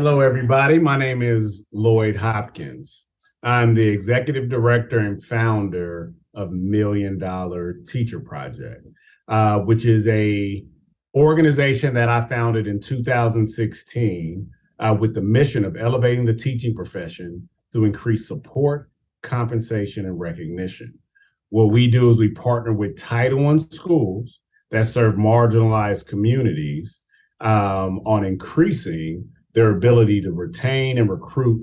Hello, everybody. My name is Lloyd Hopkins. I'm the executive director and founder of Million Dollar Teacher Project, which is a organization that I founded in 2016 with the mission of elevating the teaching profession through increased support, compensation, and recognition. What we do is we partner with Title I schools that serve marginalized communities on increasing their ability to retain and recruit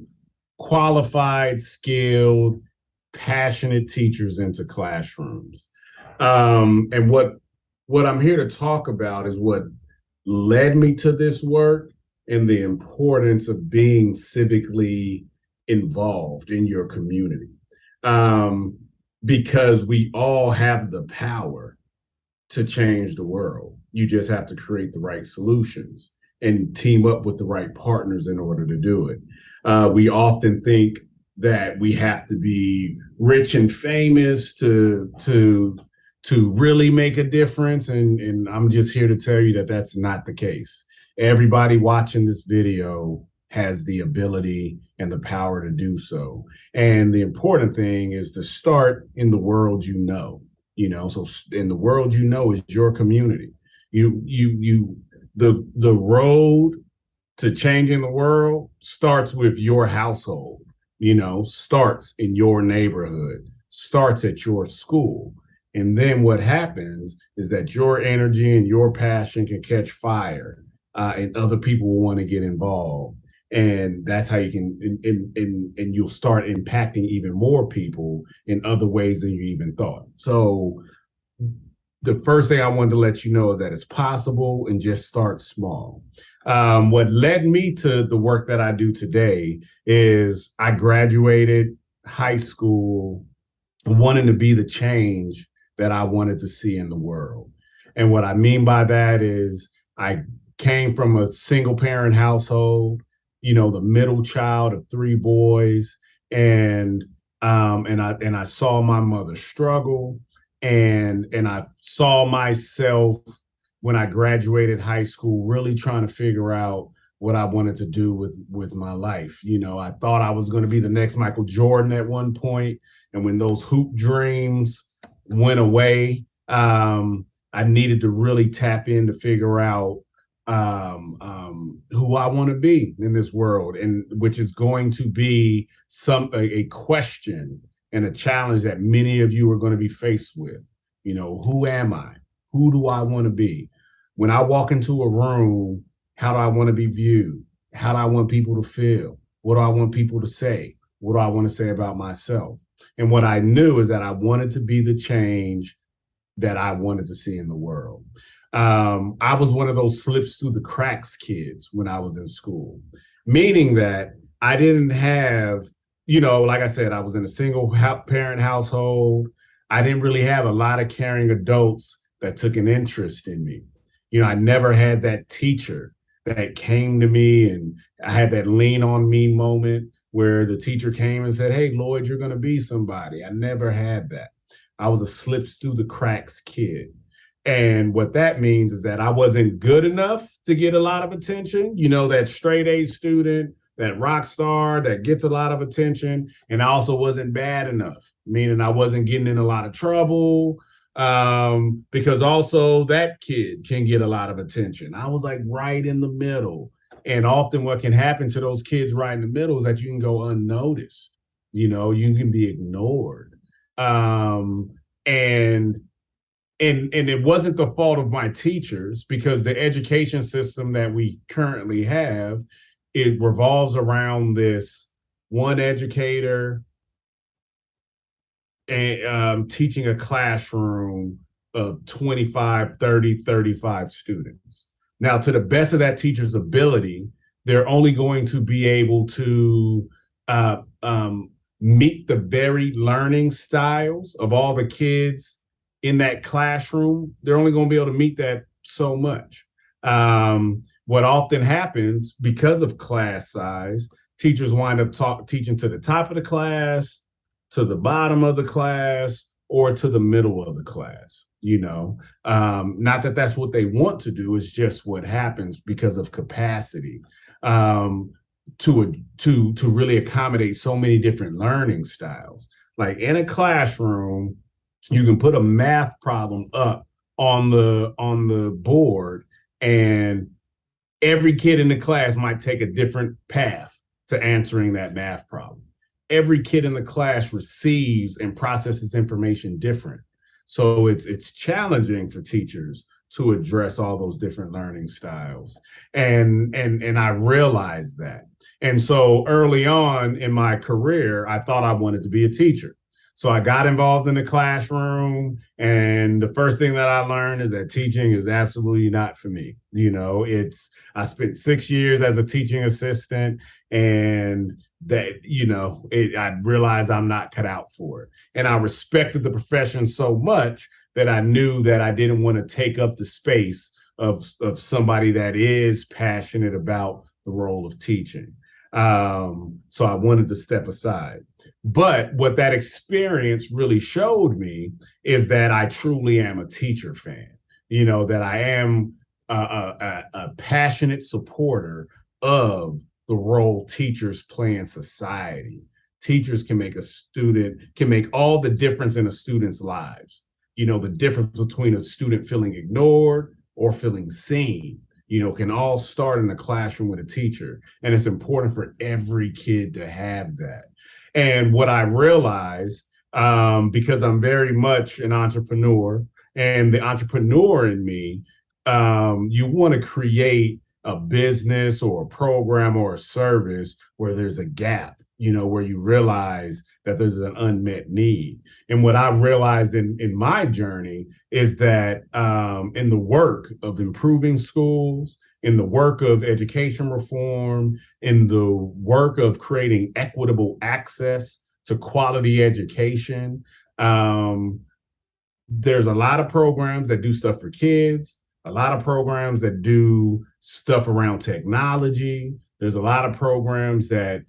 qualified, skilled, passionate teachers into classrooms. And what I'm here to talk about is what led me to this work and the importance of being civically involved in your community. Because we all have the power to change the world. You just have to create the right solutions and team up with the right partners in order to do it. We often think that we have to be rich and famous to really make a difference, and I'm just here to tell you that that's not the case. Everybody watching this video has the ability and the power to do so. And the important thing is to start in the world you know. So in the world you know is your community. The road to changing the world starts with your household, starts in your neighborhood, starts at your school. And then what happens is that your energy and your passion can catch fire, and other people will want to get involved. And that's how you can, and you'll start impacting even more people in other ways than you even thought. So the first thing I wanted to let you know is that it's possible, and just start small. What led me to the work that I do today is I graduated high school wanting to be the change that I wanted to see in the world. And what I mean by that is I came from a single parent household, the middle child of three boys, and I saw my mother struggle, and I saw myself when I graduated high school really trying to figure out what I wanted to do with my life. I thought I was going to be the next Michael Jordan at one point, and when those hoop dreams went away, I needed to really tap in to figure out who I want to be in this world, and which is going to be a question and a challenge that many of you are going to be faced with. Who am I? Who do I want to be? When I walk into a room, how do I want to be viewed? How do I want people to feel? What do I want people to say? What do I want to say about myself? And what I knew is that I wanted to be the change that I wanted to see in the world. I was one of those slips through the cracks kids when I was in school, meaning that I didn't have, like I said, I was in a single parent household. I didn't really have a lot of caring adults that took an interest in me. I never had that teacher that came to me, and I had that lean on me moment where the teacher came and said, "Hey, Lloyd, you're going to be somebody." I never had that. I was a slips through the cracks kid. And what that means is that I wasn't good enough to get a lot of attention, that straight A student, that rock star that gets a lot of attention. And I also wasn't bad enough, meaning I wasn't getting in a lot of trouble, because also that kid can get a lot of attention. I was like right in the middle. And often what can happen to those kids right in the middle is that you can go unnoticed, you can be ignored. And it wasn't the fault of my teachers, because the education system that we currently have, it revolves around this one educator and teaching a classroom of 25, 30, 35 students. Now, to the best of that teacher's ability, they're only going to be able to meet the varied learning styles of all the kids in that classroom. They're only going to be able to meet that so much. What often happens because of class size, teachers wind up teaching to the top of the class, to the bottom of the class, or to the middle of the class. Not that that's what they want to do, it's just what happens because of capacity. to really accommodate so many different learning styles. Like in a classroom, you can put a math problem up on the board, and every kid in the class might take a different path to answering that math problem. Every kid in the class receives and processes information different. So it's challenging for teachers to address all those different learning styles. And I realized that. And so early on in my career, I thought I wanted to be a teacher. So I got involved in the classroom, and the first thing that I learned is that teaching is absolutely not for me. I spent 6 years as a teaching assistant, and I realized I'm not cut out for it. And I respected the profession so much that I knew that I didn't want to take up the space of somebody that is passionate about the role of teaching. So I wanted to step aside. But what that experience really showed me is that I truly am a teacher fan, that I am a passionate supporter of the role teachers play in society. Teachers can make all the difference in a student's lives. The difference between a student feeling ignored or feeling seen, can all start in the classroom with a teacher. And it's important for every kid to have that. And what I realized, because I'm very much an entrepreneur, and the entrepreneur in me, you want to create a business or a program or a service where there's a gap, where you realize that there's an unmet need. And what I realized in my journey is that in the work of improving schools, in the work of education reform, in the work of creating equitable access to quality education, there's a lot of programs that do stuff for kids, a lot of programs that do stuff around technology. There's a lot of programs that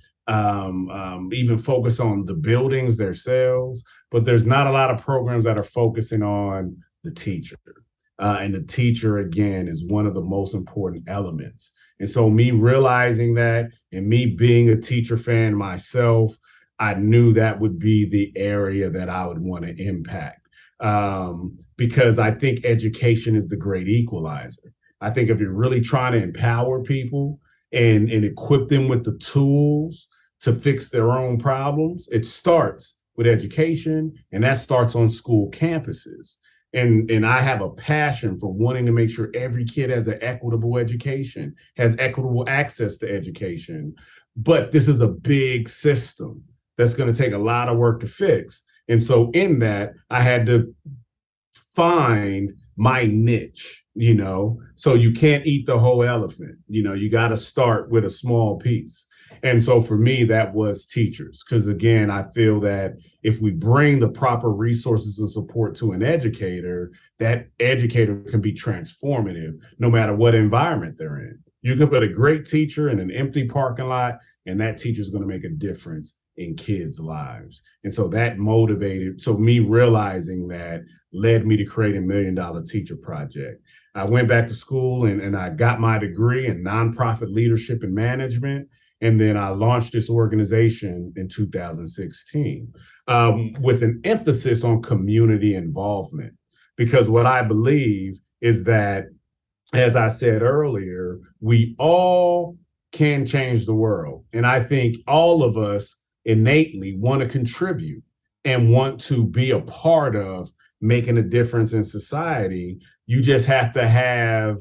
even focus on the buildings themselves, but there's not a lot of programs that are focusing on the teacher. And the teacher, again, is one of the most important elements. And so me realizing that and me being a teacher fan myself, I knew that would be the area that I would want to impact. Because I think education is the great equalizer. I think if you're really trying to empower people and equip them with the tools to fix their own problems, it starts with education, and that starts on school campuses. And I have a passion for wanting to make sure every kid has an equitable education, has equitable access to education. But this is a big system that's going to take a lot of work to fix. And so in that, I had to find my niche, so you can't eat the whole elephant. You got to start with a small piece. And so for me, that was teachers, because again, I feel that if we bring the proper resources and support to an educator, that educator can be transformative no matter what environment they're in. You can put a great teacher in an empty parking lot, and that teacher is going to make a difference in kids' lives. And so that motivated, so me realizing that led me to create $1 Million Teacher Project. I went back to school and I got my degree in nonprofit leadership and management. And then I launched this organization in 2016 with an emphasis on community involvement. Because what I believe is that, as I said earlier, we all can change the world. And I think all of us innately want to contribute and want to be a part of making a difference in society. You just have to have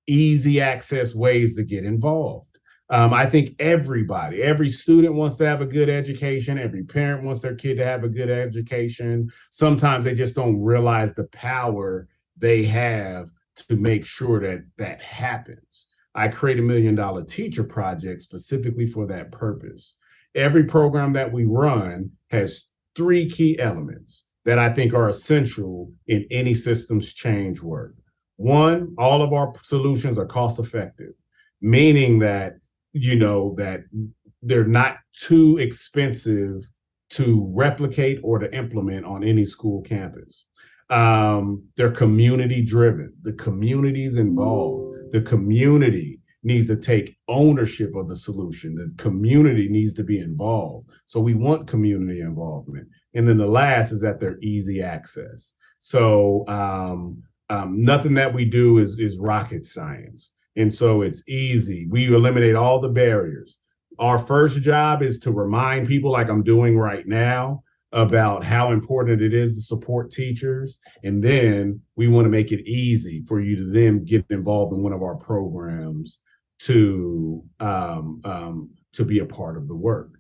easy access ways to get involved. I think every student wants to have a good education. Every parent wants their kid to have a good education. Sometimes they just don't realize the power they have to make sure that that happens. I create $1 Million Teacher Project specifically for that purpose. Every program that we run has 3 key elements that I think are essential in any systems change work. One, all of our solutions are cost effective, meaning that, that they're not too expensive to replicate or to implement on any school campus. They're community driven. The community's involved. The community needs to take ownership of the solution. The community needs to be involved. So we want community involvement. And then the last is that they're easy access. So nothing that we do is rocket science. And so it's easy. We eliminate all the barriers. Our first job is to remind people, like I'm doing right now, about how important it is to support teachers. And then we want to make it easy for you to then get involved in one of our programs to be a part of the work.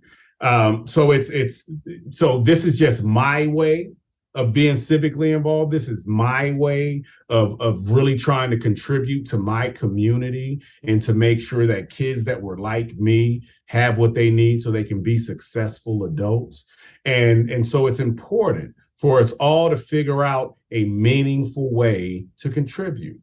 So this is just my way of being civically involved. This is my way of really trying to contribute to my community and to make sure that kids that were like me have what they need so they can be successful adults. And so it's important for us all to figure out a meaningful way to contribute,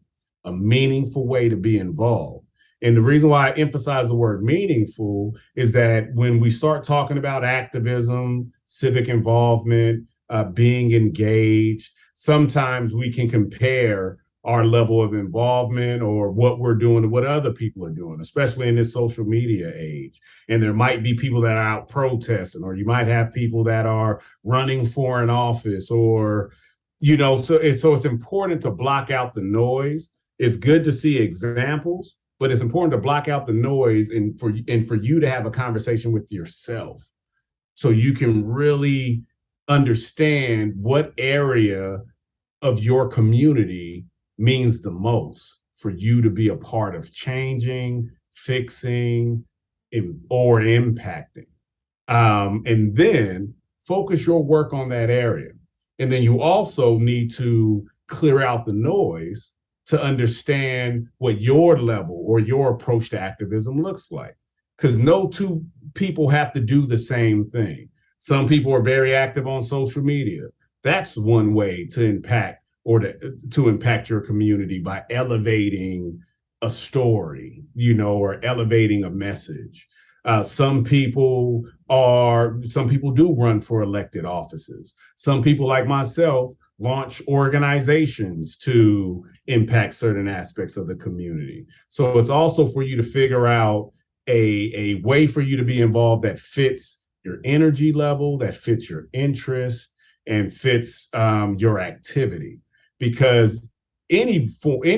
a meaningful way to be involved. And the reason why I emphasize the word meaningful is that when we start talking about activism, civic involvement, being engaged, sometimes we can compare our level of involvement or what we're doing to what other people are doing, especially in this social media age. And there might be people that are out protesting, or you might have people that are running for an office, or, so it's important to block out the noise. It's good to see examples, but it's important to block out the noise and for you to have a conversation with yourself so you can really understand what area of your community means the most for you to be a part of changing, fixing, or impacting. And then focus your work on that area. And then you also need to clear out the noise to understand what your level or your approach to activism looks like. Because no two people have to do the same thing. Some people are very active on social media. That's one way to impact or to impact your community, by elevating a story, or elevating a message. Some people do run for elected offices. Some people, like myself, launch organizations to impact certain aspects of the community. So it's also for you to figure out a way for you to be involved that fits your energy level, that fits your interest, and fits your activity. Because any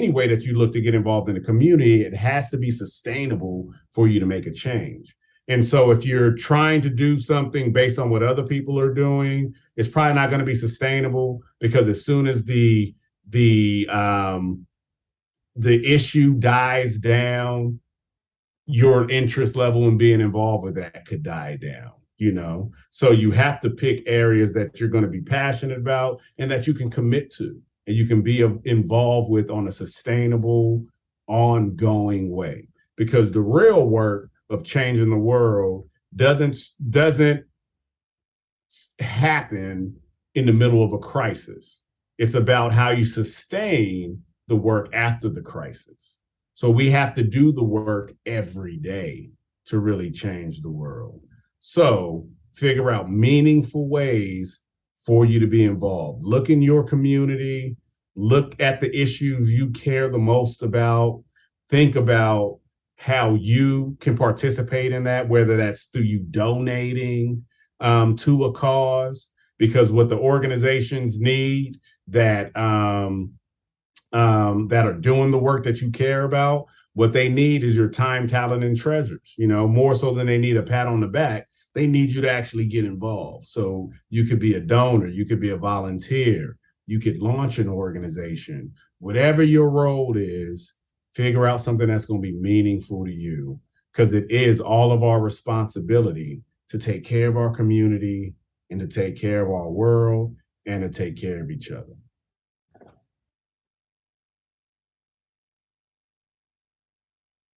way that you look to get involved in the community, it has to be sustainable for you to make a change. And so if you're trying to do something based on what other people are doing, it's probably not going to be sustainable, because as soon as the issue dies down, your interest level in being involved with that could die down. So you have to pick areas that you're going to be passionate about and that you can commit to and you can be involved with on a sustainable, ongoing way. Because the real work of changing the world doesn't happen in the middle of a crisis. It's about how you sustain the work after the crisis. So we have to do the work every day to really change the world. So figure out meaningful ways for you to be involved. Look in your community, look at the issues you care the most about, think about how you can participate in that, whether that's through you donating to a cause, because what the organizations need that are doing the work that you care about, what they need is your time, talent, and treasures. More so than they need a pat on the back, they need you to actually get involved. So you could be a donor, you could be a volunteer, you could launch an organization. Whatever your role is, figure out something that's going to be meaningful to you, because it is all of our responsibility to take care of our community and to take care of our world and to take care of each other.